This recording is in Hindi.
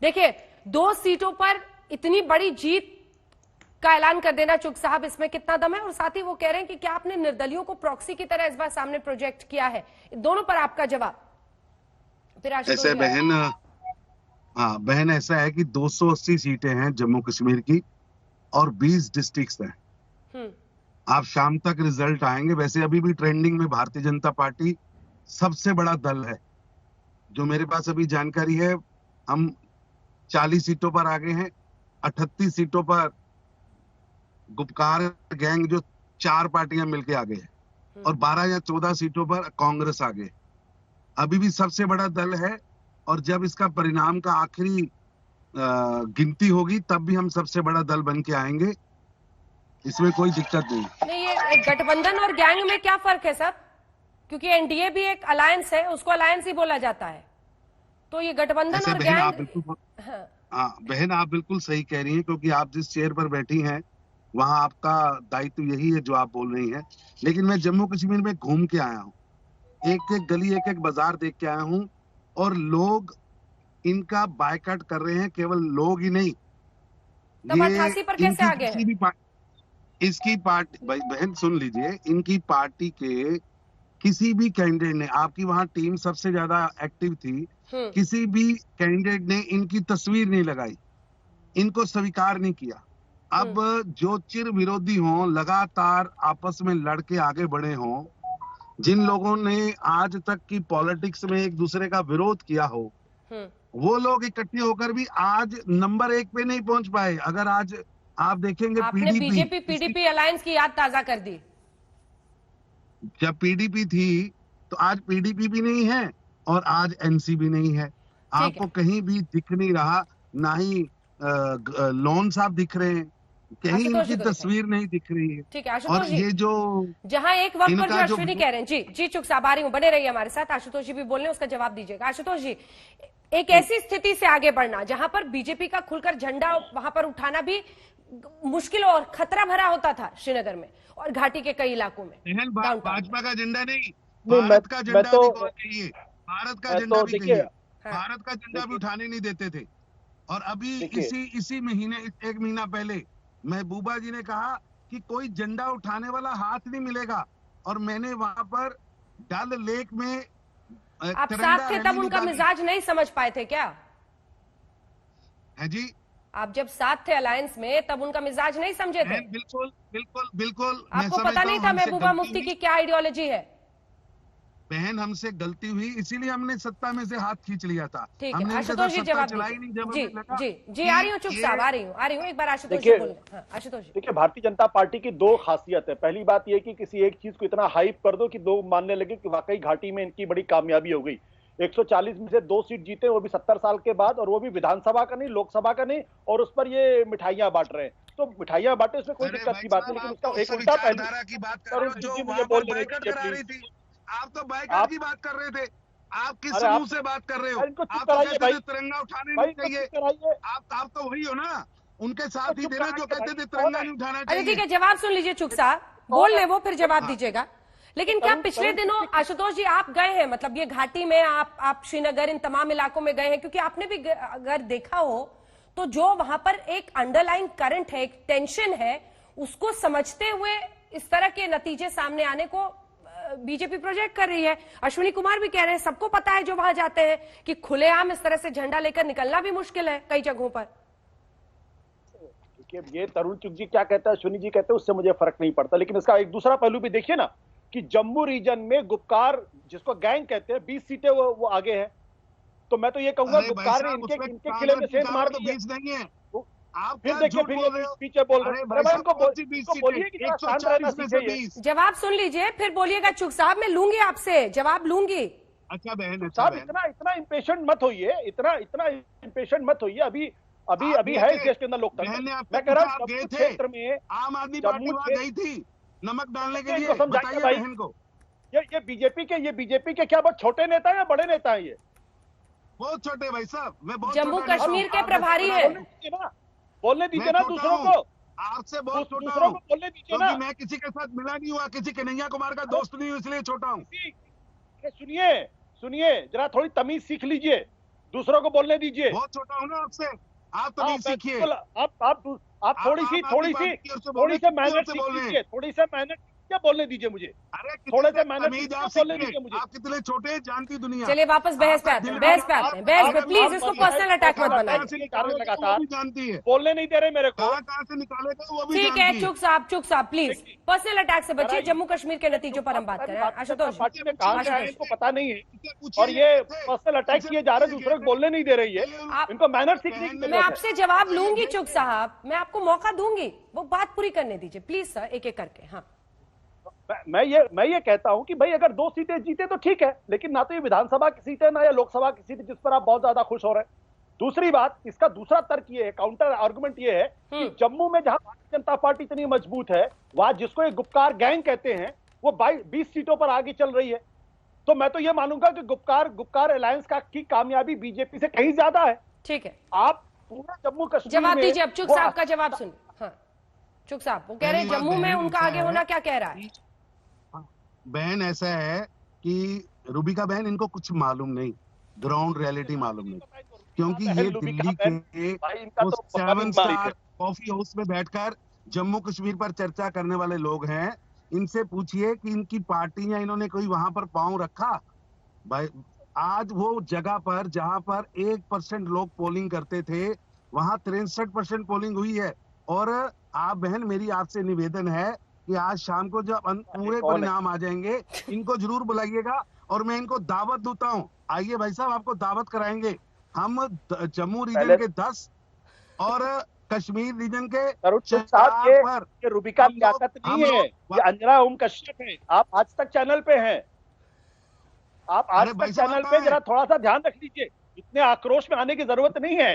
देखिए, 2 सीटों पर इतनी बड़ी जीत का ऐलान कर देना चुग साहब, इसमें कितना दम है? और साथ ही वो कह रहे हैं कि क्या आपने निर्दलियों को प्रॉक्सी की तरह इस बार सामने प्रोजेक्ट किया है? दोनों पर आपका जवाब। फिर ऐसे बहन, हाँ बहन, ऐसा है कि 280 सीटें हैं जम्मू कश्मीर की और 20 डिस्ट्रिक्ट्स हैं। आप शाम तक रिजल्ट आएंगे। वैसे अभी भी ट्रेंडिंग में भारतीय जनता पार्टी सबसे बड़ा दल है। जो मेरे पास अभी जानकारी है, हम 40 सीटों पर आगे हैं। 38 सीटों पर गुपकार गैंग जो 4 पार्टियां मिलके आगे है, और 12 या 14 सीटों पर कांग्रेस आगे। अभी भी सबसे बड़ा दल है, और जब इसका परिणाम का आखिरी गिनती होगी तब भी हम सबसे बड़ा दल बन के आएंगे। इसमें कोई दिक्कत नहीं। ये गठबंधन और गैंग में क्या फर्क है सर? क्योंकि एनडीए भी एक अलायंस है, उसको अलायंस ही बोला जाता है। तो ये गठबंधन और बहन, गैंग। आप बिल्कुल, हाँ बहन, आप बिल्कुल सही कह रही हैं, क्योंकि आप जिस चेयर पर बैठी हैं वहां आपका दायित्व यही है जो आप बोल रही हैं। लेकिन मैं जम्मू कश्मीर में घूम के आया हूँ, एक एक गली, एक एक बाजार देख के आया हूँ, और लोग इनका बायकॉट कर रहे हैं। केवल लोग ही नहीं, तब ये 88 पर कैसे इनकी आगे किसी है? भी इसकी पार्टी, बहन सुन लीजिए, इनकी पार्टी के किसी भी कैंडिडेट ने, आपकी वहां टीम सबसे ज्यादा एक्टिव थी, किसी भी कैंडिडेट ने इनकी तस्वीर नहीं लगाई, इनको स्वीकार नहीं किया। अब जो चिर विरोधी हों, लगातार आपस में लड़के आगे बढ़े हों, जिन लोगों ने आज तक की पॉलिटिक्स में एक दूसरे का विरोध किया हो, वो लोग इकट्ठे होकर भी आज नंबर 1 पे नहीं पहुंच पाए। अगर आज आप देखेंगे, आपने बीजेपी पीडीपी अलायंस की याद ताजा कर दी। जब पीडीपी थी तो आज पीडीपी भी नहीं है और आज एनसी भी नहीं है। आपको कहीं भी दिख नहीं रहा, ना ही लोन साहब दिख रहे हैं, कहीं इनकी तस्वीर नहीं दिख रही है। ठीक है आशुतोष जी, ये जो जहां एक वक्त पर जो अश्विनी कह रहे हैं, जी जी चुग साहब आ रही हूं, बने रहिए हमारे साथ। आशुतोष जी भी बोल रहे हैं, उसका जवाब दीजिएगा। आशुतोष जी, एक ऐसी स्थिति से आगे बढ़ना जहां पर बीजेपी का खुलकर झंडा वहां पर उठाना भी मुश्किल और खतरा भरा होता था श्रीनगर में और घाटी के कई इलाकों में। भाजपा का झंडा नहीं, भारत का झंडा भी होना चाहिए। भारत का झंडा भी कहिए, भारत का झंडा भी उठाने नहीं देते थे। और अभी इसी महीने, 1 महीना पहले महबूबा जी ने कहा कि कोई झंडा उठाने वाला हाथ नहीं मिलेगा, और मैंने वहां पर डल लेक में आप साथ थे तब उनका मिजाज नहीं समझ पाए थे क्या? है जी, आप जब साथ थे अलायंस में तब उनका मिजाज नहीं समझे थे? बिल्कुल बिल्कुल बिल्कुल। आपको पता नहीं था महबूबा मुफ्ती की क्या आइडियोलॉजी है? बहन, हमसे गलती हुई, इसीलिए हमने सत्ता में से हाथ खींच लिया था। ठीक है आशुतोष जी, जवाब दीजिए। जी जी आ रही हूँ चुग साहब, आ रही हूँ एक बार आशुतोष जी बोल। आशुतोष जी, देखिए, भारतीय जनता पार्टी की 2 खासियत है। पहली बात यह कि किसी एक चीज को इतना हाइप कर दो कि लोग मानने लगे कि वाकई घाटी में इनकी बड़ी कामयाबी हो गई। 140 में से 2 सीट जीते, वो भी 70 साल के बाद, और वो भी विधानसभा का नहीं, लोकसभा का नहीं, और उस पर ये मिठाइयां बांट रहे हैं। तो मिठाइयां बांटे, उसमें कोई दिक्कत की बात नहीं, लेकिन उसका एक उल्टा पहलू की बात कर रहे हो, जो मुझे बोल रहे थे। आप तो बाइकआउट की बात कर रहे थे। आप किस मुंह से बात कर रहे हो? आप तो कहते थे तिरंगा उठाने नहीं चाहिए। आप तो वही हो ना, उनके साथ ही थे ना जो कहते थे तिरंगा नहीं उठाना चाहिए। ठीक है, जवाब सुन लीजिए चुग साहब, बोल ले वो, फिर जवाब दीजिएगा। लेकिन क्या पिछले दिनों आशुतोष जी आप गए हैं, मतलब ये घाटी में आप श्रीनगर, इन तमाम इलाकों में गए हैं? क्योंकि आपने भी अगर देखा हो तो जो वहां पर एक अंडरलाइन करंट है, एक टेंशन है, उसको समझते हुए इस तरह के नतीजे सामने आने को बीजेपी प्रोजेक्ट कर रही है। अश्विनी कुमार भी कह रहे हैं, सबको पता है जो वहां जाते हैं कि खुलेआम इस तरह से झंडा लेकर निकलना भी मुश्किल है कई जगहों पर। ये तरुण चुग जी क्या कहता है, अश्विनी जी कहते हैं, उससे मुझे फर्क नहीं पड़ता। लेकिन इसका एक दूसरा पहलू भी देखिए ना, कि जम्मू रीजन में गुपकार, जिसको गैंग कहते हैं, 20 सीटें वो आगे हैं। तो मैं तो ये कहूंगा गुपकार ने इनके किले में सेंध मार दी है। फिर देखिए, फिर ये पीछे बोल रहे हैं, बोलिए कि शांत रहना सीखिए। जवाब सुन लीजिए फिर बोलिएगा चुग साहब, मैं लूंगी आपसे जवाब, लूंगी। अच्छा बहन, साहब इतना इंपेशेंट मत होइए, इतना इंपेशेंट मत होइए। अभी है इस देश के अंदर लोकतंत्र। मैं कह रहा हूँ क्षेत्र में आम आदमी पार्टी वहां गई थी नमक डालने के लिए। समझाइए बहन को, ये बीजेपी के क्या बहुत छोटे नेता है या बड़े नेता है? ये बहुत छोटे भाई साहब, मैं बहुत जम्मू कश्मीर के प्रभारी है। बोलने दीजिए ना दूसरों को, आपसे बहुत छोटा दूसरों को बोलने दीजिए ना। मैं किसी के साथ मिला नहीं हुआ, किसी कन्हैया कुमार का दोस्त नहीं हूँ, इसलिए छोटा हूँ। सुनिए जरा, थोड़ी तमीज सीख लीजिए। दूसरों को बोलने दीजिए। बहुत छोटा हूँ ना आपसे, आप तो हाँ, नहीं सीखिए। आप थोड़ी सी मेहनत सीखिए, थोड़ी सी मेहनत क्या बोलने दीजिए मुझे। अरे थोड़े से कितने मेहनत तमीज क्या आप बोलने सीखिए। दीजिए मुझे। आप कितने छोटे हैं जानती दुनिया। चलिए वापस बहस पे आते हैं, बहस पे आते हैं, बहस पे प्लीज इसको पर्सनल अटैक मत बनाइए। वो भी जानती है, बोलने नहीं दे रहे मेरे को। कहाँ से निकालेगा वो भी ठीक है, जानती है। चुप साहब प्लीज पर्सनल अटैक से बचिए, जम्मू कश्मीर के नतीजों पर हम बात करें। आशुतोष जी, पार्टी में कहाँ से आए इनको पता नहीं है, पूछिए, और ये पर्सनल अटैक किए जा रहे हैं, दूसरे को बोलने नहीं दे रही है। इनको मैनर सीखने की मैं जरूरत है। आपसे जवाब लूंगी चुक साहब, मैं आपको मौका दूंगी, वो बात पूरी करने दीजिए प्लीज सर, एक एक करके। हाँ, मैं ये कहता हूं कि भाई अगर 2 सीटें जीते तो ठीक है, लेकिन ना तो ये विधानसभा की सीट है ना या लोकसभा की सीट जिस पर आप बहुत ज्यादा खुश हो रहे हैं। दूसरी बात, इसका दूसरा तर्क ये है, काउंटर आर्गुमेंट ये है कि जम्मू में जहां भारतीय जनता पार्टी इतनी मजबूत है, वहां जिसको एक गुपकार गैंग कहते हैं, वो 20 सीटों पर आगे चल रही है। तो मैं तो ये मानूंगा कि गुपकार अलायंस की कामयाबी बीजेपी से कहीं ज्यादा है। ठीक है, आप पूरे जम्मू कश्मीर जवाब में दीजिए अब चुक साहब का जवाब सुनिए। हाँ, चुक साहब वो कह रहे हैं जम्मू में उनका आगे होना क्या कह रहा है। बहन ऐसा है कि रूबिका बहन, इनको कुछ मालूम नहीं, ग्राउंड रियलिटी मालूम नहीं, क्योंकि ये दिल्ली के वो 7 स्टार कॉफी हाउस में बैठकर जम्मू कश्मीर पर चर्चा करने वाले लोग हैं। इनसे पूछिए कि इनकी पार्टी या इन्होंने कोई वहां पर पांव रखा। भाई आज वो जगह पर जहां पर 1% लोग पोलिंग करते थे, वहां 63% पोलिंग हुई है। और आप बहन, मेरी आपसे निवेदन है कि आज शाम को जब पूरे परिणाम आ जाएंगे, इनको जरूर बुलाइएगा और मैं इनको दावत देता हूँ। आइए भाई साहब, आपको दावत कराएंगे। हम जम्मू रीजन के 10 और कश्मीर रीजन के 4 पर। ये रूबिका लियाकत नहीं है, ये अंजना ओम कश्यप है। आप आज तक चैनल पे हैं, आप आज तक चैनल पे, जरा थोड़ा सा ध्यान रख लीजिए। इतने आक्रोश में आने की जरूरत नहीं है।